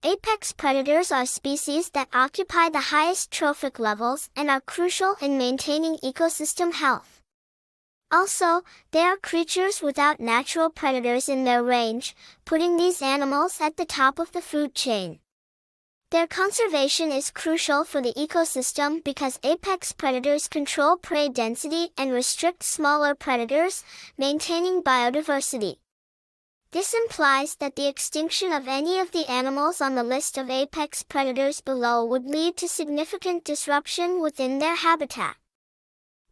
Apex predators are species that occupy the highest trophic levels and are crucial in maintaining ecosystem health. Also, they are creatures without natural predators in their range, putting these animals at the top of the food chain. Their conservation is crucial for the ecosystem because apex predators control prey density and restrict smaller predators, maintaining biodiversity. This implies that the extinction of any of the animals on the list of apex predators below would lead to significant disruption within their habitat.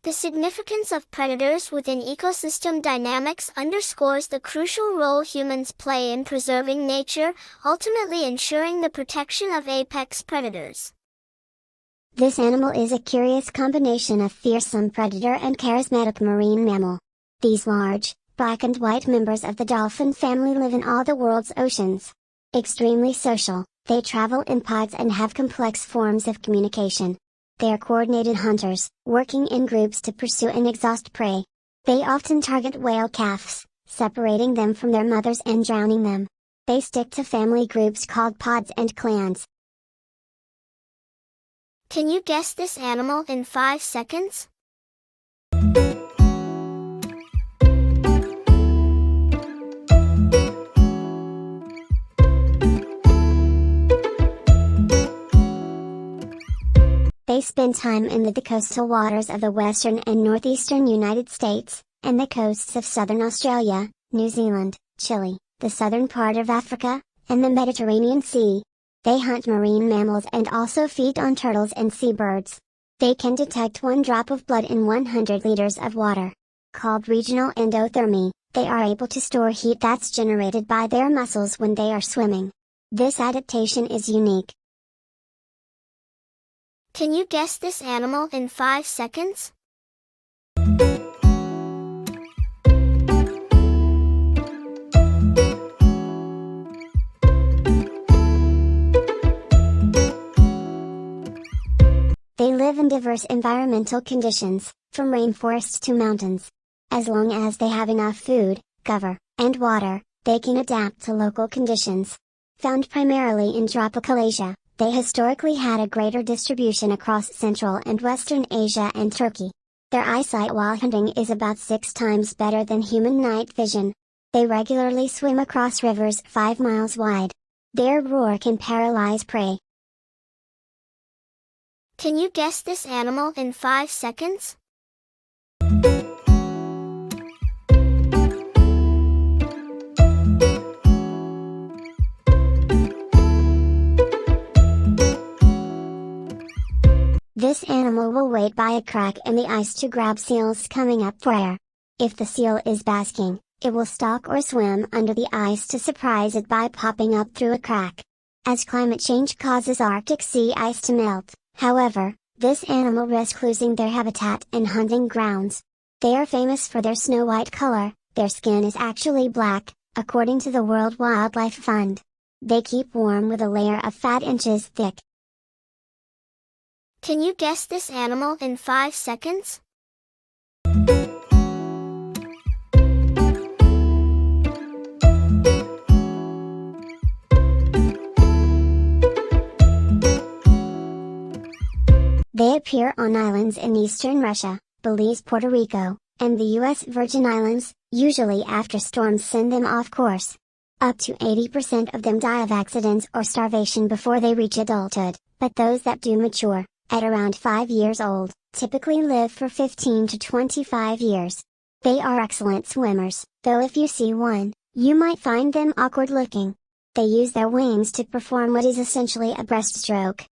The significance of predators within ecosystem dynamics underscores the crucial role humans play in preserving nature, ultimately ensuring the protection of apex predators. This animal is a curious combination of fearsome predator and charismatic marine mammal. These large, black and white members of the dolphin family live in all the world's oceans. Extremely social, they travel in pods and have complex forms of communication. They are coordinated hunters, working in groups to pursue and exhaust prey. They often target whale calves, separating them from their mothers and drowning them. They stick to family groups called pods and clans. Can you guess this animal in 5 seconds? They spend time in the coastal waters of the western and northeastern United States, and the coasts of southern Australia, New Zealand, Chile, the southern part of Africa, and the Mediterranean Sea. They hunt marine mammals and also feed on turtles and seabirds. They can detect 1 drop of blood in 100 liters of water. Called regional endothermy, they are able to store heat that's generated by their muscles when they are swimming. This adaptation is unique. Can you guess this animal in 5 seconds? They live in diverse environmental conditions, from rainforests to mountains. As long as they have enough food, cover, and water, they can adapt to local conditions. Found primarily in tropical Asia, they historically had a greater distribution across Central and Western Asia and Turkey. Their eyesight while hunting is about 6 times better than human night vision. They regularly swim across rivers 5 miles wide. Their roar can paralyze prey. Can you guess this animal in 5 seconds? This animal will wait by a crack in the ice to grab seals coming up for air. If the seal is basking, it will stalk or swim under the ice to surprise it by popping up through a crack. As climate change causes Arctic sea ice to melt, however, this animal risks losing their habitat and hunting grounds. They are famous for their snow-white color. Their skin is actually black, according to the World Wildlife Fund. They keep warm with a layer of fat inches thick. Can you guess this animal in 5 seconds? They appear on islands in eastern Russia, Belize, Puerto Rico, and the U.S. Virgin Islands, usually after storms send them off course. Up to 80% of them die of accidents or starvation before they reach adulthood, but those that do mature, at around 5 years old, typically live for 15 to 25 years. They are excellent swimmers, though if you see one, you might find them awkward looking. They use their wings to perform what is essentially a breaststroke.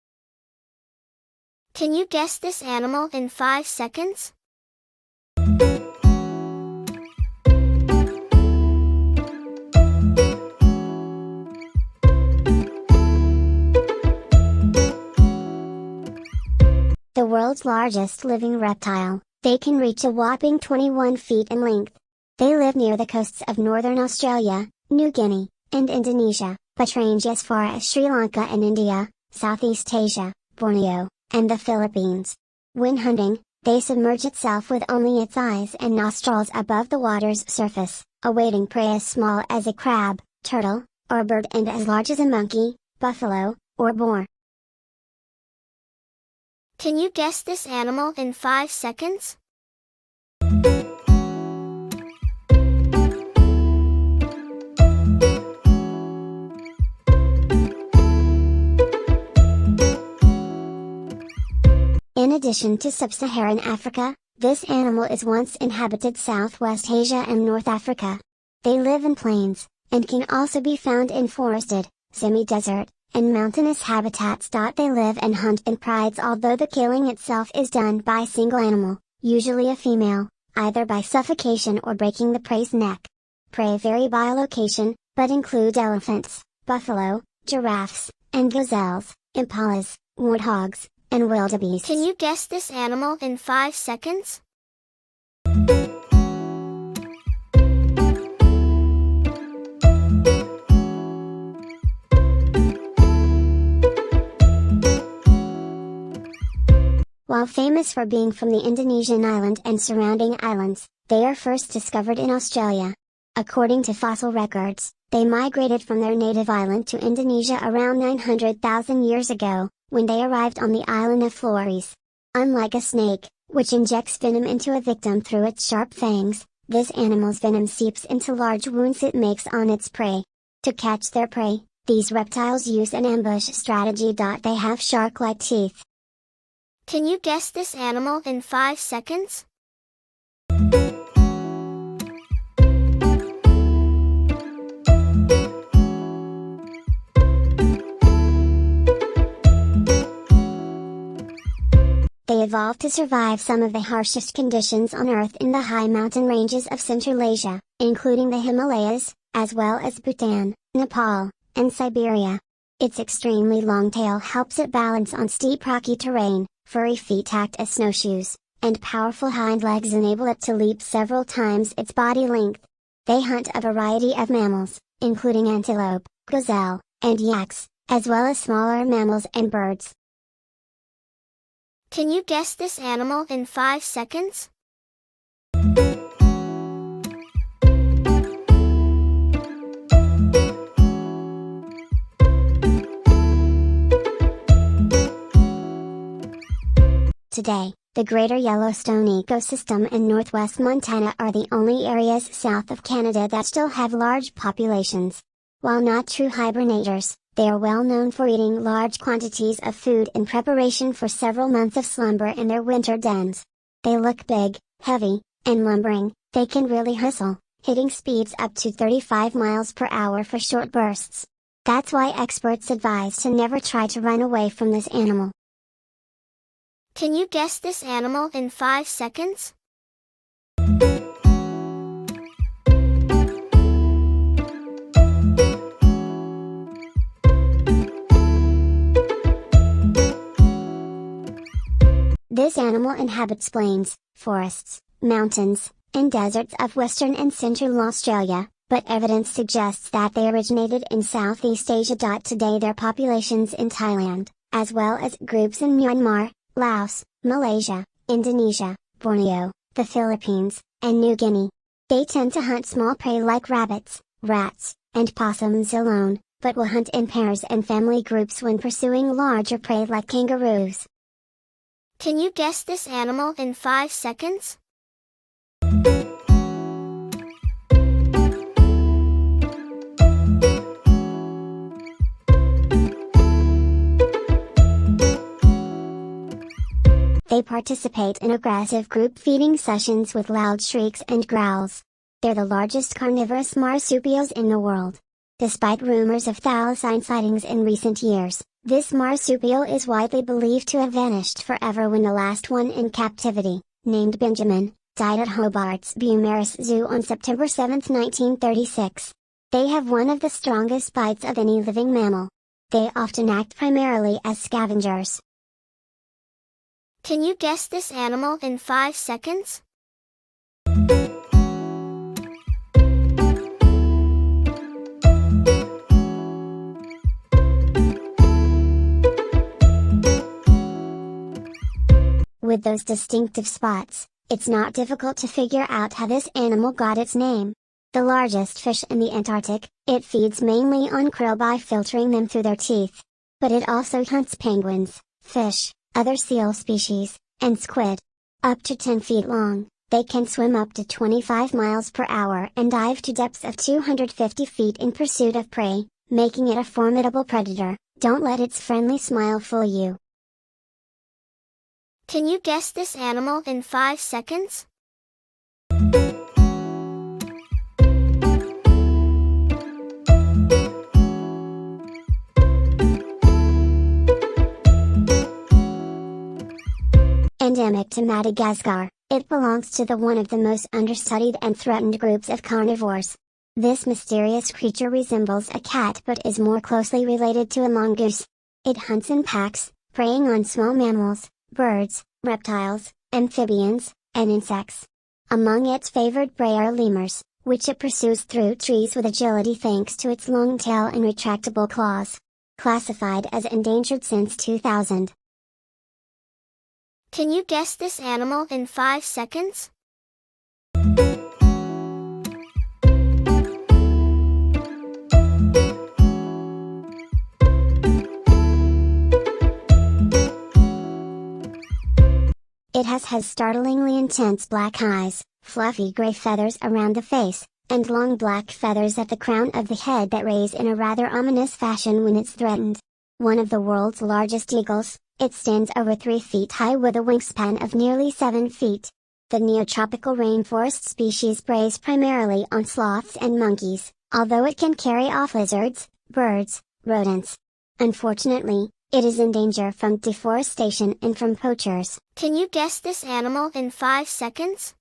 Can you guess this animal in 5 seconds? The world's largest living reptile, they can reach a whopping 21 feet in length. They live near the coasts of northern Australia, New Guinea, and Indonesia, but range as far as Sri Lanka and India, Southeast Asia, Borneo, and the Philippines. When hunting, they submerge itself with only its eyes and nostrils above the water's surface, awaiting prey as small as a crab, turtle, or bird and as large as a monkey. buffalo, or boar. Can you guess this animal in 5 seconds? In addition to sub-Saharan Africa, this animal is once inhabited Southwest Asia and North Africa. They live in plains, and can also be found in forested, semi-desert, and mountainous habitats. They live and hunt in prides, although the killing itself is done by a single animal, usually a female, either by suffocation or breaking the prey's neck. Prey vary by location, but include elephants, buffalo, giraffes, and gazelles, impalas, warthogs, and wildebeests. Can you guess this animal in 5 seconds? While famous for being from the Indonesian island and surrounding islands, they are first discovered in Australia. According to fossil records, they migrated from their native island to Indonesia around 900,000 years ago, when they arrived on the island of Flores. Unlike a snake, which injects venom into a victim through its sharp fangs, this animal's venom seeps into large wounds it makes on its prey. To catch their prey, these reptiles use an ambush strategy. They have shark-like teeth. Can you guess this animal in 5 seconds? They evolved to survive some of the harshest conditions on Earth in the high mountain ranges of Central Asia, including the Himalayas, as well as Bhutan, Nepal, and Siberia. Its extremely long tail helps it balance on steep rocky terrain, furry feet act as snowshoes, and powerful hind legs enable it to leap several times its body length. They hunt a variety of mammals, including antelope, gazelle, and yaks, as well as smaller mammals and birds. Can you guess this animal in 5 seconds? Today, the Greater Yellowstone ecosystem and northwest Montana are the only areas south of Canada that still have large populations. While not true hibernators, they are well known for eating large quantities of food in preparation for several months of slumber in their winter dens. They look big, heavy, and lumbering. They can really hustle, hitting speeds up to 35 miles per hour for short bursts. That's why experts advise to never try to run away from this animal. Can you guess this animal in 5 seconds? This animal inhabits plains, forests, mountains, and deserts of western and central Australia, but evidence suggests that they originated in Southeast Asia. Today their populations in Thailand, as well as groups in Myanmar, Laos, Malaysia, Indonesia, Borneo, the Philippines, and New Guinea. They tend to hunt small prey like rabbits, rats, and possums alone, but will hunt in pairs and family groups when pursuing larger prey like kangaroos. Can you guess this animal in 5 seconds? They participate in aggressive group feeding sessions with loud shrieks and growls. They're the largest carnivorous marsupials in the world. Despite rumors of thylacine sightings in recent years, this marsupial is widely believed to have vanished forever when the last one in captivity, named Benjamin, died at Hobart's Beaumaris Zoo on September 7, 1936. They have one of the strongest bites of any living mammal. They often act primarily as scavengers. Can you guess this animal in 5 seconds? With those distinctive spots, it's not difficult to figure out how this animal got its name. The largest fish in the Antarctic, it feeds mainly on krill by filtering them through their teeth. But it also hunts penguins, fish, other seal species, and squid. Up to 10 feet long, they can swim up to 25 miles per hour and dive to depths of 250 feet in pursuit of prey, making it a formidable predator. Don't let its friendly smile fool you. Can you guess this animal in 5 seconds? Endemic to Madagascar, it belongs to one of the most understudied and threatened groups of carnivores. This mysterious creature resembles a cat but is more closely related to a mongoose. It hunts in packs, preying on small mammals, birds, reptiles, amphibians, and insects. Among its favored prey are lemurs, which it pursues through trees with agility thanks to its long tail and retractable claws. Classified as endangered since 2000. Can you guess this animal in 5 seconds? It has startlingly intense black eyes, fluffy gray feathers around the face, and long black feathers at the crown of the head that raise in a rather ominous fashion when it's threatened. One of the world's largest eagles, it stands over 3 feet high with a wingspan of nearly 7 feet. The neotropical rainforest species preys primarily on sloths and monkeys, although it can carry off lizards, birds, rodents. Unfortunately, it is in danger from deforestation and from poachers. Can you guess this animal in 5 seconds?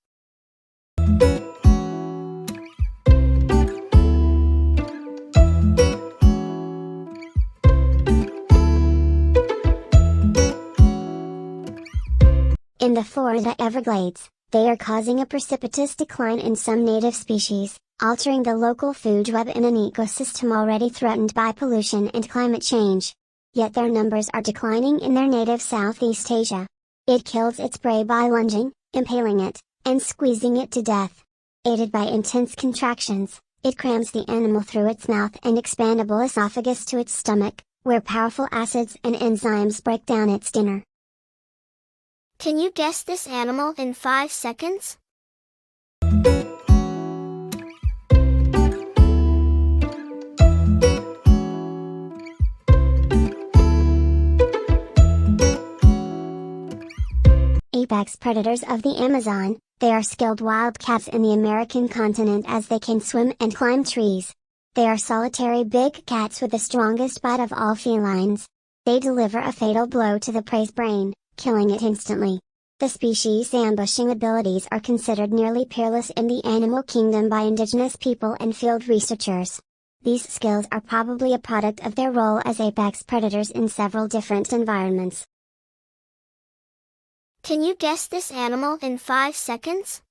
In the Florida Everglades, they are causing a precipitous decline in some native species, altering the local food web in an ecosystem already threatened by pollution and climate change. Yet their numbers are declining in their native Southeast Asia. It kills its prey by lunging, impaling it, and squeezing it to death. Aided by intense contractions, it crams the animal through its mouth and expandable esophagus to its stomach, where powerful acids and enzymes break down its dinner. Can you guess this animal in 5 seconds? Apex predators of the Amazon, they are skilled wildcats in the American continent as they can swim and climb trees. They are solitary big cats with the strongest bite of all felines. They deliver a fatal blow to the prey's brain, killing it instantly. The species' ambushing abilities are considered nearly peerless in the animal kingdom by indigenous people and field researchers. These skills are probably a product of their role as apex predators in several different environments. Can you guess this animal in 5 seconds?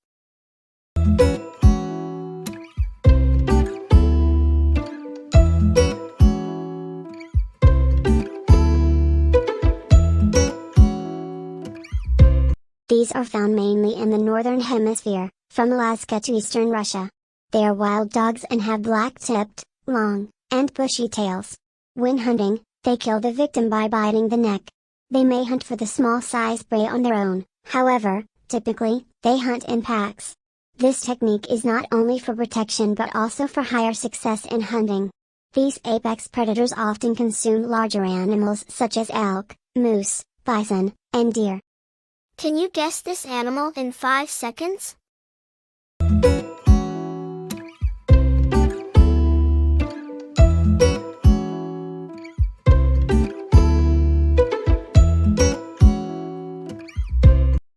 These are found mainly in the northern hemisphere, from Alaska to eastern Russia. They are wild dogs and have black-tipped, long, and bushy tails. When hunting, they kill the victim by biting the neck. They may hunt for the small-sized prey on their own, however, typically, they hunt in packs. This technique is not only for protection but also for higher success in hunting. These apex predators often consume larger animals such as elk, moose, bison, and deer. Can you guess this animal in 5 seconds?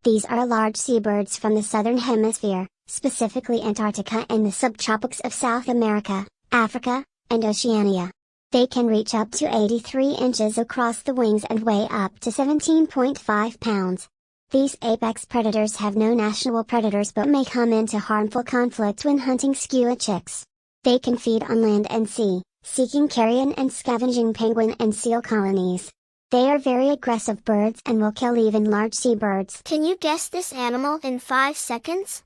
These are large seabirds from the southern hemisphere, specifically Antarctica and the subtropics of South America, Africa, and Oceania. They can reach up to 83 inches across the wings and weigh up to 17.5 pounds. These apex predators have no natural predators but may come into harmful conflict when hunting skua chicks. They can feed on land and sea, seeking carrion and scavenging penguin and seal colonies. They are very aggressive birds and will kill even large seabirds. Can you guess this animal in 5 seconds?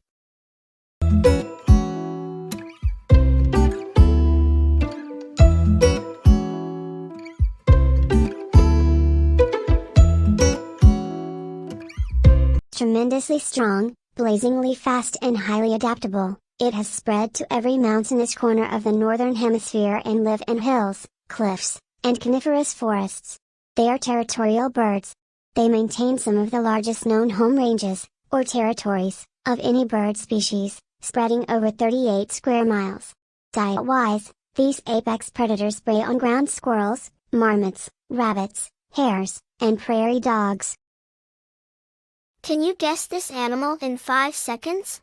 tremendously strong, blazingly fast and highly adaptable, it has spread to every mountainous corner of the northern hemisphere and live in hills, cliffs, and coniferous forests. They are territorial birds. They maintain some of the largest known home ranges, or territories, of any bird species, spreading over 38 square miles. Diet-wise, these apex predators prey on ground squirrels, marmots, rabbits, hares, and prairie dogs. Can you guess this animal in 5 seconds?